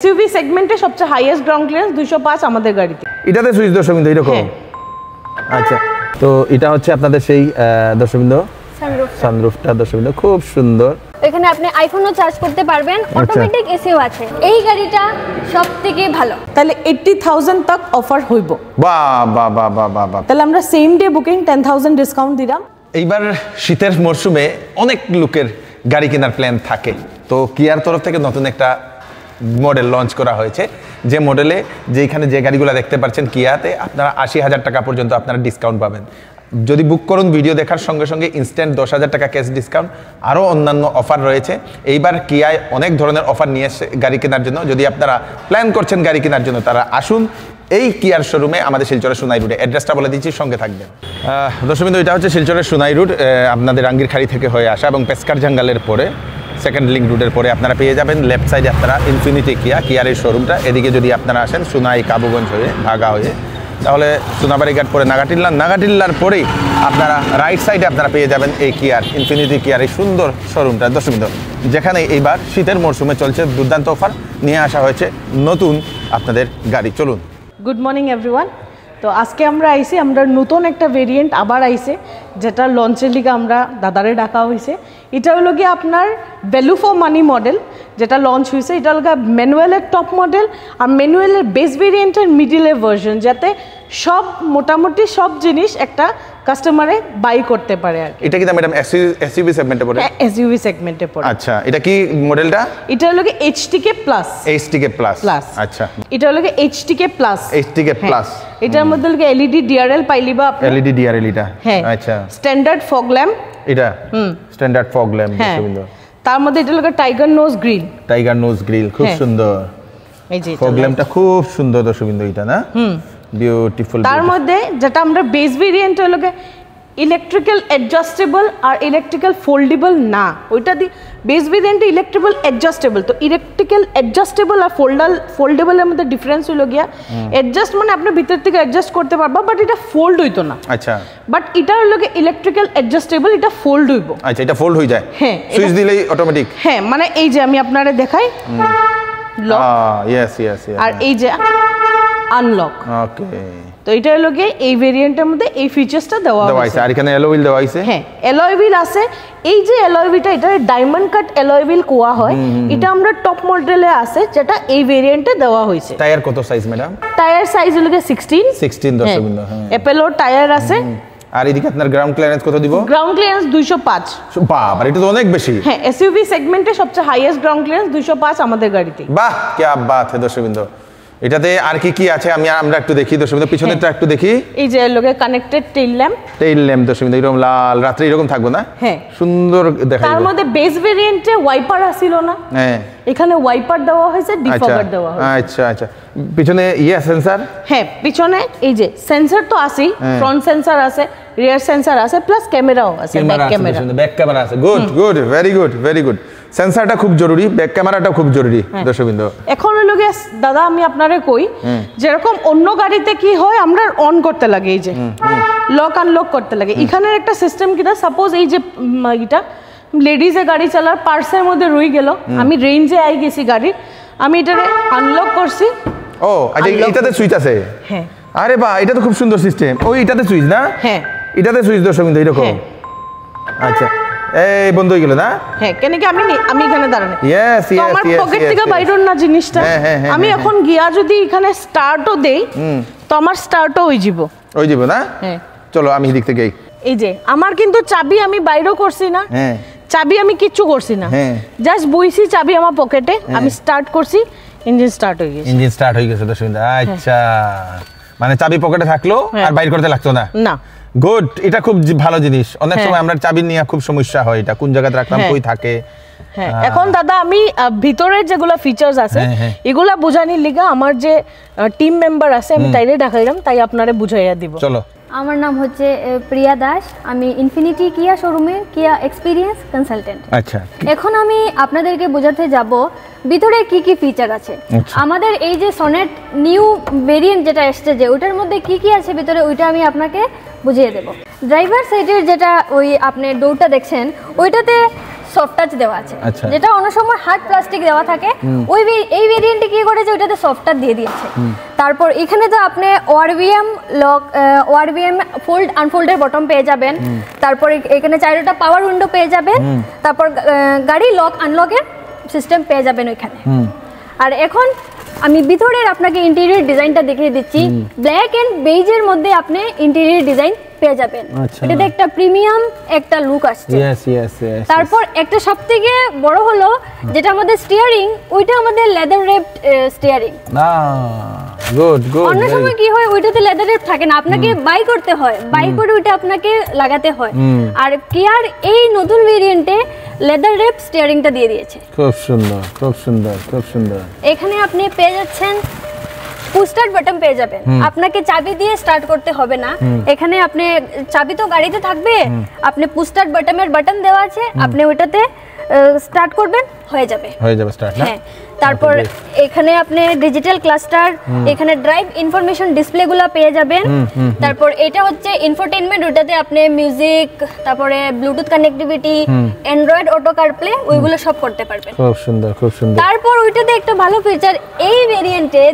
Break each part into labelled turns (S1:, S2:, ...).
S1: SUV সেগমেন্টে সবচেয়ে highest ground clearance 205 আমাদের গাড়িতে।
S2: এটাতে সুইচ দর্শকবৃন্দ এরকম। আচ্ছা, তো এটা হচ্ছে আপনাদের সেই দর্শকবৃন্দ সানরুফটা দর্শকবৃন্দ, খুব সুন্দর।
S3: এখানে আপনি আইফোনও চার্জ করতে পারবেন, অটোমেটিক এসিও আছে। এই গাড়িটা সবথেকে ভালো।
S1: তাহলে 80,000 তক অফার হইব।
S2: বাহ বাহ বাহ বাহ বাহ।
S1: তাহলে আমরা সেম ডে বুকিং 10,000 ডিসকাউন্ট দিলাম।
S2: এইবার শীতের মরশুমে অনেক লোকের গাড়ি কেনার প্ল্যান থাকে, তো কিয়ার তরফ থেকে নতুন একটা মডেল লঞ্চ করা হয়েছে, যে মডেলে যেখানে যে গাড়িগুলো দেখতে পাচ্ছেন কিয়াতে আপনারা 80,000 টাকা পর্যন্ত আপনারা ডিসকাউন্ট পাবেন। যদি বুক করুন ভিডিও দেখার সঙ্গে সঙ্গে ইনস্ট্যান্ট 10,000 টাকা ক্যাশ ডিসকাউন্ট, আরও অন্যান্য অফার রয়েছে। এইবার কিয়ায় অনেক ধরনের অফার নিয়ে এসে গাড়ি কেনার জন্য, যদি আপনারা প্ল্যান করছেন গাড়ি কেনার জন্য তারা আসুন এই কিয়ার শোরুমে, আমাদের শিলচরের সোনাই রোডে। অ্যাড্রেসটা বলে দিচ্ছি, সঙ্গে থাকবেন। দর্শকবৃন্দ, এটা হচ্ছে শিলচরের সোনাই রোড, আপনাদের আঙ্গিরখাড়ি থেকে হয়ে আসা এবং পেস্কার জাঙ্গালের পরে সেকেন্ড লিঙ্ক রুটের পরে আপনারা পেয়ে যাবেন লেফট সাইডে আপনারা ইনফিনিটি কিয়ারের শোরুমটা। এদিকে যদি আপনারা আসেন সোনাই কাবুগঞ্জ হয়ে ভাগা হয়ে, তাহলে সোনাবাড়ি ঘাট পরে নাগাটিল্লার পরেই আপনারা রাইট সাইডে আপনারা পেয়ে যাবেন এই কিয়ার ইনফিনিটি কিয়ার এই সুন্দর শোরুমটা দর্শকবৃন্দ, যেখানে এইবার শীতের মরশুমে চলছে দুর্দান্ত অফার নিয়ে আসা হয়েছে নতুন আপনাদের গাড়ি। চলুন।
S1: Good morning everyone. তো আজকে আমরা আইসি, আমরা নতুন একটা ভেরিয়েন্ট আবার আইসে, যেটা লঞ্চের লিগে আমরা দাদারে ডাকা হয়েছে। এটা হলো গিয়ে আপনার ভ্যালু ফর মানি মডেল, যেটা লঞ্চ হয়েছে। এটা হলো ম্যানুয়ালের টপ মডেল আর ম্যানুয়ালের বেস ভেরিয়েন্টের মিডিলের ভার্সন, যাতে সব মোটামুটি সব জিনিস একটা কাস্টমারে বাই করতে পারে আর কি।
S2: এটা কি ম্যাডাম এসইউভি সেগমেন্টে পড়ে?
S1: এসইউভি সেগমেন্টে পড়ে।
S2: আচ্ছা, এটা কি মডেলটা?
S1: এটা হলো কি এইচটিকে প্লাস।
S2: এইচটিকে প্লাস। আচ্ছা,
S1: এটা হলো কি এইচটিকে প্লাস।
S2: এইচটিকে প্লাস।
S1: এটার মধ্যে হলো এলইডি ডিআরএল পাইলিবা আপনি।
S2: এলইডি ডিআরএল এটা।
S1: হ্যাঁ,
S2: আচ্ছা।
S1: স্ট্যান্ডার্ড ফগ ল্যাম্প এটা।
S2: স্ট্যান্ডার্ড ফগ ল্যাম্প দর্শকবৃন্দ।
S1: তার মধ্যে এটা হলো tiger nose grille.
S2: Tiger nose grille খুব সুন্দর। এই যে ফগ ল্যাম্পটা খুব সুন্দর দর্শকবৃন্দ, এটা না? বিউটিফুল। তার
S1: মধ্যে যেটা আমরা বেস ভেরিয়েন্ট হলো ইলেকট্রিক্যাল অ্যাডজাস্টেবল আর ইলেকট্রিক্যাল ফোল্ডেবল না, ওইটা দি বেস ভেরিয়েন্টে ইলেকট্রিক্যাল অ্যাডজাস্টেবল। তো ইলেকট্রিক্যাল অ্যাডজাস্টেবল আর ফোল্ডেবলের মধ্যে ডিফারেন্স হলো গিয়া, অ্যাডজাস্ট মানে আপনি ভিতর থেকে অ্যাডজাস্ট করতে পারবা, বাট এটা ফোল্ড হইতো না। আচ্ছা, বাট এটা হলো ইলেকট্রিক্যাল অ্যাডজাস্টেবল, এটা ফোল্ড হইব।
S2: আচ্ছা, এটা ফোল্ড হয়ে যায়? হ্যাঁ, সুইচ দিলেই অটোমেটিক।
S1: হ্যাঁ, মানে এই যে আমি আপনারে দেখাই, লক।
S2: Yes yes.
S1: আর এই যে আনলক। ওকে, তো এটা হলো গিয়ে এই ভেরিয়েন্টের মধ্যে এই ফিচারসটা দেওয়া হয়েছে।
S2: আর এখানে অ্যালয় হুইল দেওয়া হয়েছে।
S1: হ্যাঁ, অ্যালয় হুইল আছে। এই যে অ্যালয় হুইলটা, এটা ডায়মন্ড কাট অ্যালয় হুইল কোয়া হয়। এটা আমরা টপ মডেলে আছে, যেটা এই ভেরিয়েন্টে দেওয়া হয়েছে।
S2: টায়ার কত সাইজ ম্যাডাম?
S1: টায়ার সাইজ হলো 16 দর্শকবৃন্দ। হ্যাঁ, অ্যাপেলোর টায়ার আছে।
S2: আর এদিকে আপনার গ্রাউন্ড ক্লিয়ারেন্স কত দিব?
S1: Ground clearance 205।
S2: বাবা, এটা তো অনেক বেশি।
S1: হ্যাঁ, এসইউভি সেগমেন্টে সবচেয়ে হাইয়েস্ট গ্রাউন্ড ক্লিয়ারেন্স 205 আমাদের গাড়িতে।
S2: বাহ, কি বাত है দর্শকবৃন্দ। এটাতে আর কি কি আছে আমরা একটু দেখি দর্শকবৃন্দ, পিছনেরটা একটু দেখি। এই
S1: যে লোকে কানেক্টেড টেইল
S2: ল্যাম্প দর্শকবৃন্দ, এরকম লাল, রাতে এরকম থাকবো না? হ্যাঁ, সুন্দর দেখায়।
S1: তার মধ্যে বেস ভেরিয়েন্টে ওয়াইপার আসিল না? হ্যাঁ, এখানে ওয়াইপার দেওয়া হয়েছে, ডিফগার দেওয়া হয়েছে।
S2: আচ্ছা আচ্ছা, পিছনে সেন্সর।
S1: হ্যাঁ, পিছনে এই যে সেন্সর তো আছেই, ফ্রন্ট সেন্সর আছে, রিয়ার সেন্সর আছে, প্লাস ক্যামেরাও আছে,
S2: ব্যাক ক্যামেরা আছে। Good good, very good very good. সেন্সরটা খুব জরুরি, ব্যাক ক্যামেরাটা খুব জরুরি দর্শকবৃন্দ।
S1: এখন হলো গিয়ে দাদা, আমি আপনারে কই, যেরকম অন্য গাড়িতে কি হয় আমরা অন করতে লাগে, এই যে লক আনলক করতে লাগে, এখানের একটা সিস্টেম কিনা, সাপোজ এই যে এটা লেডিজে গাড়ি চালার পার্সের মধ্যে রয়ে গেল, আমি রেঞ্জে আই গেছি গাড়ি, আমি এটারে আনলক করছি।
S2: ও আচ্ছা, এটাতে সুইচ আছে? হ্যাঁ। আরে বাহ, এটা তো খুব সুন্দর সিস্টেম। ওই এটাতে সুইচ না? হ্যাঁ, এটাতে সুইচ দর্শকবৃন্দ এরকম। আচ্ছা, এই বন্ধ হয়ে গেল না? হ্যাঁ, কেন কি আমি এখানে দাঁড়ানো। ইয়েস ইয়েস, আমার পকেট থেকে বাইরন না জিনিসটা। আমি এখন গিয়া যদি এখানে স্টার্টও দেই, তো আমার স্টার্টও হই যাব না? হ্যাঁ, চলো আমি এদিক থেকে। এই যে আমার কিন্তু চাবি আমি বাইরেও করছি না। হ্যাঁ, চাবি আমি কিচ্ছু করছি না, জাস্ট বইছি চাবি আমার পকেটে, আমি স্টার্ট করছি, ইঞ্জিন স্টার্ট হয়ে গেছে। ইঞ্জিন স্টার্ট হয়ে গেছে দর্শকবৃন্দ। আচ্ছা, মানে চাবি পকেটে থাকলো আর বাইর করতে লাগতো না? না। গুড, এটা খুব ভালো জিনিস। অনেক সময় আমরা চাবি নিয়ে খুব সমস্যা হয়, এটা কোন জায়গাতে রাখলাম, কই থাকে। হ্যাঁ, এখন দাদা আমি ভিতরের যেগুলো ফিচার্স আছে এগুলা বুঝানির লিগা আমার যে টিম মেম্বার আছে আমি তাইরে দেখাইলাম, তাই আপনারে বুঝাইয়া দিব। চলো।
S3: আমার নাম হচ্ছে প্রিয়া দাস, আমি ইনফিনিটি কিয়া শোরুমের কিয়া এক্সপিরিয়েন্স কনসালটেন্ট। আচ্ছা, এখন আমি আপনাদেরকে বোঝাতে যাব ভিতরে কি কি ফিচার আছে। আমাদের এই যে সনেট নিউ ভেরিয়েন্ট যেটা এসছে, যে ওটার মধ্যে কি কি আছে ভিতরে, ওইটা আমি আপনাকে বুঝিয়ে দেব। ড্রাইভার সাইডের যেটা ওই আপনি ডোরটা দেখছেন, ওইটাতে সফট টাচ দেওয়া আছে, যেটা অন্য সময় হার্ড প্লাস্টিক দেওয়া থাকে, ওই এই ভেরিয়েন্টে কি করেছে ওইটাতে সফট টাচ দিয়ে দিয়েছে। তারপর এখানে তো আপনি ওআরভিএম লক, ওআরভিএম ফোল্ড আনফোল্ডের বটম পেয়ে যাবেন। তারপর এখানে চারটা পাওয়ার উইন্ডো পেয়ে যাবেন। তারপর গাড়ি লক আনলকের সিস্টেম পেয়ে যাবেন ওইখানে। আর এখন আমি ভিতরের আপনাকে ইন্টেরিয়র ডিজাইনটা দেখিয়ে দিচ্ছি। ব্ল্যাক এন্ড বেজের মধ্যে আপনি ইন্টেরিয়র ডিজাইন পেয়ে যাবেন। এটাতে একটা প্রিমিয়াম একটা লুক আসছে। তারপর একটা সবথেকে বড় হলো যেটা আমাদের স্টিয়ারিং, ওইটা আমাদের leather raped steering.
S2: Good good.
S3: অন্য সময় কি হয় ওইটাতে লেদার রেপ থাকে না, আপনাকে বাই করতে হয়, বাই করে ওইটা আপনাকে লাগাতে হয়। আর কিয়ার এই নতুন ভেরিয়েন্টে লেদার রেপ স্টিয়ারিংটা দিয়ে দিয়েছে।
S2: খুব সুন্দর, খুব সুন্দর, খুব সুন্দর।
S3: এখানে আপনি পেয়ে যাচ্ছেন পুশ স্টার্ট বাটন পেয়ে যাবেন, আপনাকে চাবি দিয়ে স্টার্ট করতে হবে না। এখানে আপনি চাবি তো গাড়িতে থাকবে, আপনি পুশ স্টার্ট বাটনের বাটন দেওয়া আছে, আপনি ওইটাতে স্টার্ট করবেন, হয়ে যাবে
S2: স্টার্ট না?
S3: হ্যাঁ। তারপর এখানে আপনি ডিজিটাল ক্লাস্টার, এখানে ড্রাইভ ইনফরমেশন ডিসপ্লেগুলো পেয়ে যাবেন। তারপর এটা হচ্ছে ইনফোটেইনমেন্ট, ওটাতে আপনি মিউজিক, তারপরে Bluetooth connectivity, Android auto CarPlay, ওইগুলো সব করতে পারবেন।
S2: খুব সুন্দর, খুব সুন্দর।
S3: তারপর ওইটাতে একটা ভালো ফিচার, এই ভেরিয়েন্টে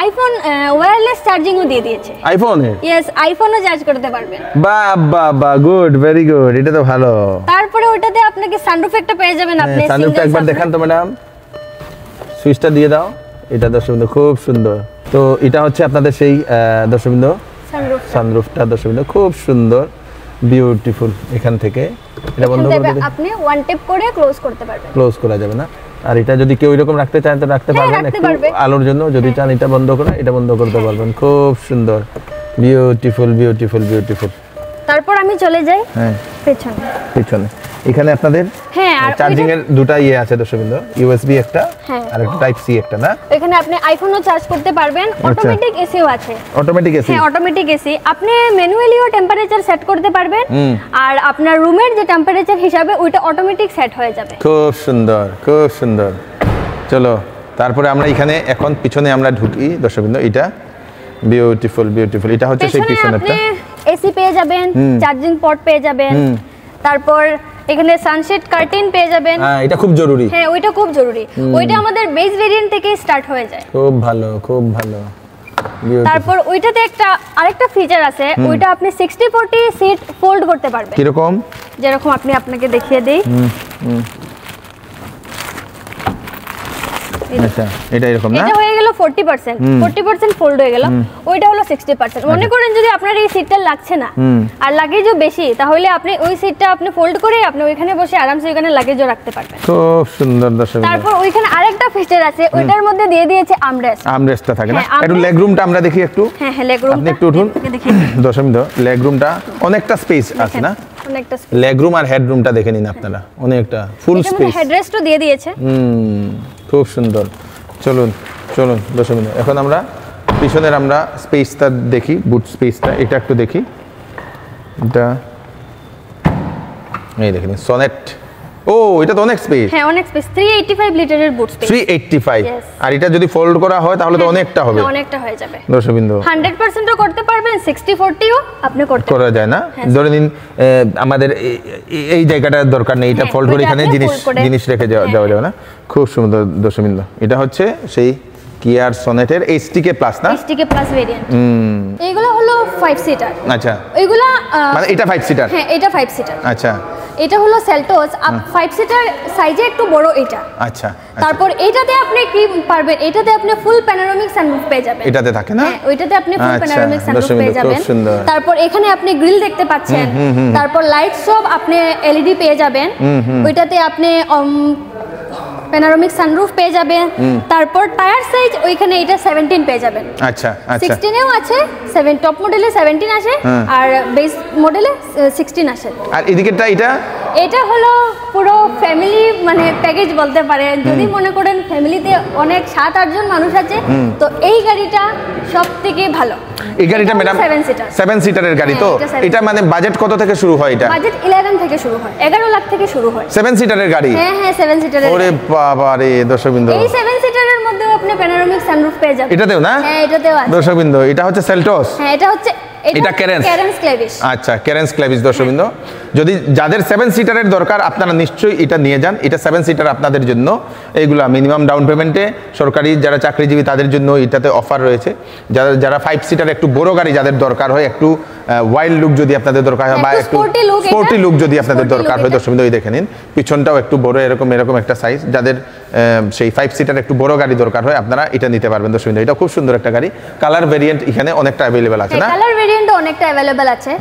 S3: আইফোন ওয়্যারলেস চার্জিংও দিয়ে দিয়েছে।
S2: আইফোনে?
S3: ইয়েস, আইফোনও চার্জ করতে পারবেন।
S2: বাহ বাহ বাহ, গুড, ভেরি গুড, এটা তো ভালো।
S3: তারপরে ওইটাতে আপনাকে সানরুফ একটা পেয়ে যাবেন। আপনি
S2: সানরুফটা একবার দেখান তো ম্যাডাম, সুইচটা দিয়ে দাও। এটা দর্শকবৃন্দ খুব সুন্দর। তো এটা হচ্ছে আপনাদের সেই দর্শকবৃন্দ সানরুফটা, দর্শকবৃন্দ খুব সুন্দর, বিউটিফুল। এখান থেকে এটা বন্ধ করে দিলে আপনি
S3: ওয়ান ট্যাপ করে ক্লোজ করতে পারবেন।
S2: ক্লোজ করা যাবে না? আর এটা যদি কেউ এরকম রাখতে চান তো রাখতে পারবেন, একটু আলোর জন্য। যদি চান এটা বন্ধ করা, এটা বন্ধ করতে পারবেন। খুব সুন্দর, বিউটিফুল, বিউটিফুল, বিউটিফুল।
S3: তারপর আমি চলে যাই পেছনে।
S2: পেছনে এখানে আপনাদের চার্জিং এর দুটো আছে দর্শকবৃন্দ, ইউএসবি একটা আর একটা টাইপ সি একটা, না?
S3: এখানে আপনি আইফোনও চার্জ করতে পারবেন। অটোমেটিক এসিও আছে।
S2: Automatic AC? হ্যাঁ,
S3: অটোমেটিক এসি। আপনি ম্যানুয়ালিও টেম্পারেচার সেট করতে পারবেন, আর আপনার রুমের যে টেম্পারেচার হিসাবে ওইটা অটোমেটিক সেট হয়ে যাবে।
S2: খুব সুন্দর, খুব সুন্দর। চলো তারপরে আমরা এখানে এখন পিছনে আমরা ঢুকি দর্শকবৃন্দ। এটা বিউটিফুল, বিউটিফুল। এটা হচ্ছে সেই পিছনেরটা।
S3: এসি পেয়ে যাবেন, চার্জিং পোর্ট পেয়ে যাবেন, তারপর এখানে সানশেড কার্টেন পেয়ে যাবেন।
S2: হ্যাঁ, এটা খুব জরুরি।
S3: হ্যাঁ, ওইটা খুব জরুরি। ওইটা আমাদের বেস ভেরিয়েন্ট থেকে স্টার্ট হয়ে যায়।
S2: খুব ভালো, খুব ভালো।
S3: তারপর ওইটাতে একটা আরেকটা ফিচার আছে, ওইটা আপনি 60-40 সিট ফোল্ড করতে পারবেন।
S2: কি রকম?
S3: যেরকম আপনি আপনাকে দেখিয়ে দেই।
S2: আচ্ছা, এটা এরকম না?
S3: এটা হয়ে গেল 40% ফোল্ড হয়ে গেল। ওইটা হলো 60%। মনে করেন যদি আপনার এই সিটটা লাগছে না আর লাগেজও বেশি, তাহলে আপনি ওই সিটটা আপনি ফোল্ড করে আপনি ওইখানে বসে আরামসে ওইখানে লাগেজও রাখতে পারবেন।
S2: খুব সুন্দর দর্শক।
S3: তারপর ওইখানে আরেকটা ফিচার আছে, ওইটার মধ্যে দিয়ে দিয়েছে আর্মরেস্ট।
S2: আর্মরেস্টটা থাকে না? একটু লেগ রুমটা আমরা দেখি একটু।
S3: হ্যাঁ হ্যাঁ, লেগ রুম
S2: আপনি একটু উঠুন দর্শক। লেগ রুমটা অনেকটা স্পেস আছে না?
S3: অনেকটা
S2: লেগ রুম আর হেড রুমটা দেখে নিন আপনারা, অনেকটা ফুল স্পেস।
S3: হেডরেস্টও দিয়ে দিয়েছে।
S2: খুব সুন্দর। চলুন চলুন দর্শক, এখন আমরা পিছনের আমরা স্পেসটা দেখি, বুট স্পেসটা এটা একটু দেখি। এটা এই দেখেন সনেট। ও, এটা তো অনেক স্পেস।
S3: হ্যাঁ, অনেক স্পেস। 385 লিটারের বুট স্পেস।
S2: 385। আর এটা যদি ফোল্ড করা হয় তাহলে তো অনেকটা হবে।
S3: অনেকটা হয়ে যাবে
S2: দর্শকবৃন্দ।
S3: 100%ও করতে পারবেন, 60-40ও আপনি করতে
S2: করা যায় না? ধরে নিন আমাদের এই জায়গাটার দরকার নেই, এটা ফোল্ড করে এখানে জিনিস রেখে যাওয়া যাবে না? খুব সুন্দর দর্শকবৃন্দ। এটা হচ্ছে সেই কিয়ার সনেটের এইচটিকে প্লাস, না?
S3: এইচটিকে প্লাস ভেরিয়েন্ট। এইগুলো হলো 5 সিটার।
S2: আচ্ছা,
S3: এইগুলো
S2: মানে এটা 5 সিটার?
S3: হ্যাঁ, এটা 5 সিটার।
S2: আচ্ছা,
S3: এটা হলো সেলটোস 5 সিটার সাইজে একটু বড় এটা।
S2: আচ্ছা।
S3: তারপর এটাতে আপনি কি পারবেন, এটাতে আপনি ফুল প্যানোরামিক সানরুফ পেয়ে যাবেন।
S2: এটাতে থাকে না?
S3: হ্যাঁ, ওইটাতে আপনি ফুল প্যানোরামিক সানরুফ পেয়ে যাবেন। তারপর এখানে আপনি গ্রিল দেখতে পাচ্ছেন। তারপর লাইট সব আপনি এলইডি পেয়ে যাবেন। ওইটাতে আপনি প্যানোরামিক সানরুফ পেয়ে যাবেন। তারপর টায়ার সাইজ ওইখানে এটা 17 পেয়ে যাবেন।
S2: আচ্ছা আচ্ছা।
S3: 16এও আছে, টপ মডেলে 17 আসে, আর বেস মডেলে 16 আসে।
S2: আর এদিকেরটা
S3: এটা হলো পুরো ফ্যামিলি মানে প্যাকেজ বলতে পারেন। যদি মনে করেন ফ্যামিলিতে অনেক 7-8 জন মানুষ আছে, তো এই গাড়িটা সবথেকে ভালো।
S2: এই গাড়িটা ম্যাডাম 7 সিটারের গাড়ি। তো এটা মানে বাজেট কত থেকে শুরু হয়? এটা
S3: বাজেট 11 থেকে শুরু হয়, 11 লাখ থেকে শুরু হয়।
S2: 7 সিটারের গাড়ি?
S3: হ্যাঁ হ্যাঁ, 7 সিটারের।
S2: ওরে বাবা রে দর্শকবৃন্দ,
S3: এই 7 সিটারের মধ্যেও আপনি প্যানোরামিক সানরুফ পেয়ে যাবেন।
S2: এটাতেও না?
S3: হ্যাঁ, এটাতেও আছে
S2: দর্শকবৃন্দ। এটা হচ্ছে সেলটোস।
S3: হ্যাঁ, এটা হচ্ছে
S2: এটা ক্যারেন্স
S3: ক্লেভিশ।
S2: আচ্ছা, ক্যারেন্স ক্লেভিশ দর্শকবৃন্দ। যদি যাদের 7 সিটারের দরকার আপনারা নিশ্চয়ই এটা নিয়ে যান। এটা 7 সিটার আপনাদের জন্য, এইগুলা মিনিমাম ডাউন পেমেন্টে সরকারি যারা চাকরিজীবী তাদের জন্য এটাতে অফার রয়েছে। যারা 5 সিটার একটু বড় গাড়ি যাদের দরকার হয়, একটু ওয়াইল্ড লুক যদি আপনাদের দরকার হয় বা একটু স্পোর্টি লুক যদি আপনাদের দরকার হয়, দর্শক বিন্দু দেখে নিন পিছনটাও একটু বড়, এরকম একটা সাইজ। যাদের সেই 5 সিটার একটু বড় গাড়ি দরকার হয় আপনারা এটা নিতে পারবেন দর্শক বিন্দু। এটা খুব সুন্দর একটা গাড়ি। কালার ভেরিয়েন্ট এখানে অনেকটা अवेलेबल আছে না?
S3: কালার ভেরিয়েন্ট অনেকটা अवेलेबल আছে,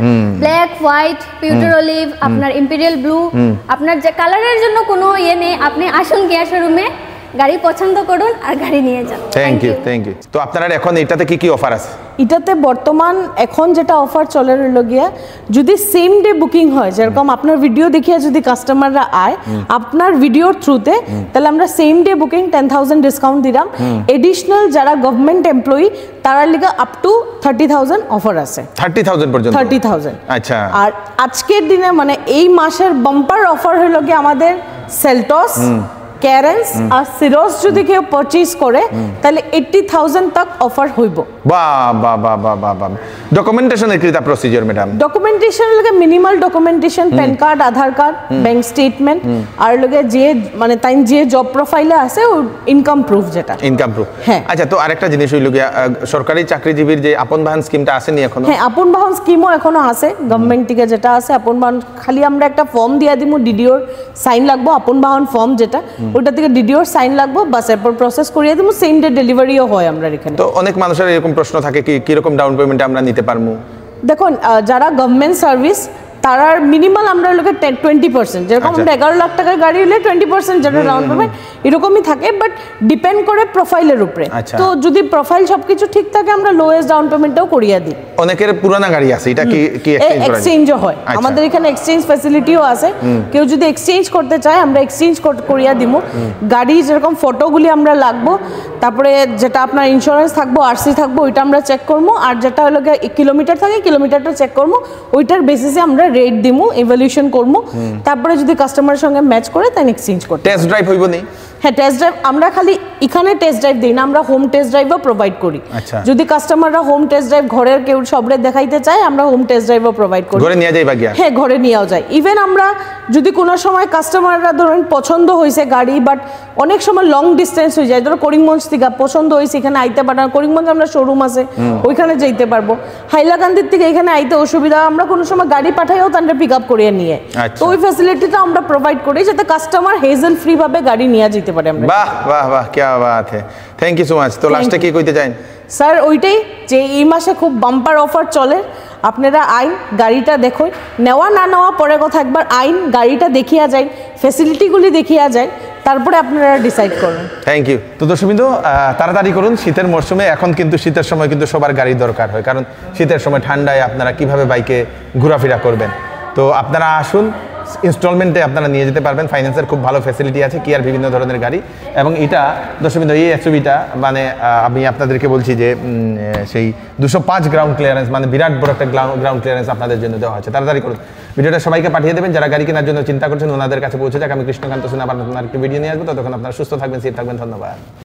S3: ব্ল্যাক, হোয়াইট, পিউটার অলিভ, আপনার ইম্পেরিয়াল ব্লু। আপনার যে কালারের জন্য কোনো ইয়ে নেই, আপনি আসুন কিয়া শোরুমে, গাড়ি পছন্দ করুন আর গাড়ি নিয়ে যান।
S2: Thank you. তো আপনারা এখন এটাতে কি অফার আছে?
S1: এটাতে বর্তমান এখন যেটা অফার চলে রইল গিয়া, যদি সেম ডে বুকিং হয়, যেরকম আপনার ভিডিও দেখিয়ে যদি কাস্টমাররা আয় আপনার ভিডিওর থ্রুতে, তাহলে আমরা সেম ডে বুকিং 10,000 ডিসকাউন্ট দিলাম। এডিশনাল যারা গভর্নমেন্ট এমপ্লয়ি তারা লিগা আপ টু 30,000 অফার আছে।
S2: 30,000 পর্যন্ত?
S1: 30,000।
S2: আচ্ছা।
S1: আর আজকের দিনে মানে এই মাসের বাম্পার অফার হলো গিয়ে আমাদের সেলটস, ক্যারেন্স আর সিরোস যদি কেউ পারচেজ করে তাহলে 80,000 তক অফার হইব।
S2: বাহ। ডকুমেন্টেশনের কি প্রসিজার ম্যাডাম?
S1: ডকুমেন্টেশন লাগে মিনিমাল ডকুমেন্টেশন, প্যান কার্ড, আধার কার্ড, ব্যাংক স্টেটমেন্ট, আর লাগে যে মানে তাই যে জব প্রোফাইলে আছে ও ইনকাম প্রুফ, যেটা
S2: ইনকাম প্রুফ।
S1: হ্যাঁ।
S2: আচ্ছা, তো আরেকটা জিনিস হইল গিয়া, সরকারি চাকরিজীবীর যে আপন বাহন স্কিমটা আসেনি এখনো?
S1: হ্যাঁ, আপন বাহন স্কিমও এখনো আছে গভর্নমেন্ট থেকে, যেটা আছে আপন বাহন। খালি আমরা একটা ফর্ম দিয়া দিমু, ডিডিওর সাইন লাগবো, আপন বাহন ফর্ম যেটা, ওটা থেকে ডিডিওর সাইন লাগবো, বাস এরপর প্রসেস করিয়ে দিমু। সেম ডে ডেলিভারিও হয় আমরা এখানে।
S2: তো অনেক মানুষের এরকম প্রশ্ন থাকে কি রকম ডাউন পেমেন্ট আমরা নিতে পারবো?
S1: দেখুন, যারা গভর্নমেন্ট সার্ভিস তারার মিনিমাল আমরা লোকে 20%, যেরকম আমরা 11 লাখ টাকার গাড়ি হলে 20% যেটা ডাউন পেমেন্ট এরকমই থাকে, বাট ডিপেন্ড করে প্রোফাইলের উপরে। তো যদি প্রোফাইল সবকিছু ঠিক থাকে আমরা লোয়েস্ট ডাউন পেমেন্টও করিয়ে দিই।
S2: অনেকের পুরানা গাড়ি আছে, এটা কি
S1: এক্সচেঞ্জও হয়? আমাদের এখানে এক্সচেঞ্জ ফ্যাসিলিটিও আছে। কেউ যদি এক্সচেঞ্জ করতে চায় আমরা এক্সচেঞ্জ করিয়ে দিব। গাড়ি যেরকম ফটোগুলি আমরা লাগবো, তারপরে যেটা আপনার ইন্স্যুরেন্স থাকবো, আরসি থাকবো, ওইটা আমরা চেক করবো। আর যেটা হলো কিলোমিটার থাকে কিলোমিটারটা চেক করবো, ওইটার বেসিসে আমরা রেট দিমু, ইভ্যালুয়েশন করবো। তারপরে যদি কাস্টমারের সঙ্গে ম্যাচ করে তাই এক্সচেঞ্জ করতে।
S2: টেস্ট ড্রাইভ হইব নি?
S1: হ্যাঁ, টেস্ট ড্রাইভ আমরা খালি এখানে টেস্ট ড্রাইভ দিই না, আমরা হোম টেস্ট ড্রাইভও প্রোভাইড করি। যদি কাস্টমাররা হোম টেস্ট ড্রাইভ ঘরের কেউ সবরে দেখাইতে চায় আমরা হোম টেস্ট ড্রাইভও প্রোভাইড করি।
S2: ঘরে নিয়ে যাইবা গিয়া?
S1: হ্যাঁ, ঘরে নিয়েও যায়। ইভেন আমরা যদি কোনো সময় কাস্টমাররা ধরেন পছন্দ হয়েছে গাড়ি, বাট অনেক সময় লং ডিস্টেন্স হয়ে যায়, ধরো করিমগঞ্জ থেকে পছন্দ হয়েছে, এখানে আইতে পারে না, করিমগঞ্জ আমরা শোরুম আছে ওইখানে যাইতে পারবো। হাইলাকান্দির থেকে এখানে আইতে অসুবিধা, আমরা কোনো সময় গাড়ি পাঠাইও তাদের পিক আপ করিয়ে নিয়ে। তো ওই ফ্যাসিলিটিটা আমরা প্রোভাইড করি যাতে কাস্টমার হেজেল ফ্রি ভাবে গাড়ি নিয়ে যেতে পারে। আমরা
S2: বাহ, কি বাত है। Thank you so much. তো লাস্টে কি কইতে চাই?
S1: স্যার ওইটাই যে এই মাসে খুব বাম্পার অফার চলে, আপনারা আইন গাড়িটা দেখুন, নেওয়া না নেওয়া পরে কথা, একবার আইন গাড়িটা দেখিয়া যায়, ফ্যাসিলিটিগুলি দেখিয়া যায়, তারপরে আপনারা ডিসাইড করুন।
S2: Thank you. তো দর্শকবৃন্দ, তাড়াতাড়ি করুন, শীতের মরশুমে এখন কিন্তু শীতের সময় কিন্তু সবার গাড়ি দরকার হয়, কারণ শীতের সময় ঠান্ডায় আপনারা কিভাবে বাইকে ঘোরাফেরা করবেন। তো আপনারা আসুন, ইনস্টলমেন্টে আপনারা নিয়ে যেতে পারবেন, ফাইন্যান্সের খুব ভালো ফ্যাসিলিটি আছে, কিয়ার বিভিন্ন ধরনের গাড়ি। এবং এটা দর্শকবৃন্দ, এই এসইউভিটা মানে আমি আপনাদেরকে বলছি যে সেই 205 গ্রাউন্ড ক্লিয়ারেন্স, মানে বিরাট বড় একটা গ্রাউন্ড ক্লিয়ারেন্স আপনাদের জন্য দেওয়া হচ্ছে। তাড়াতাড়ি করুন, ভিডিওটা সবাইকে পাঠিয়ে দেবেন যারা গাড়ি কেনার জন্য চিন্তা করছেন, ওনাদের কাছে পৌঁছে যাক। আমি কৃষ্ণকান্ত সিনহা আপনার একটি ভিডিও নিয়ে আসবো। ততক্ষণ আপনারা সুস্থ থাকবেন, সেফ থাকবেন। ধন্যবাদ।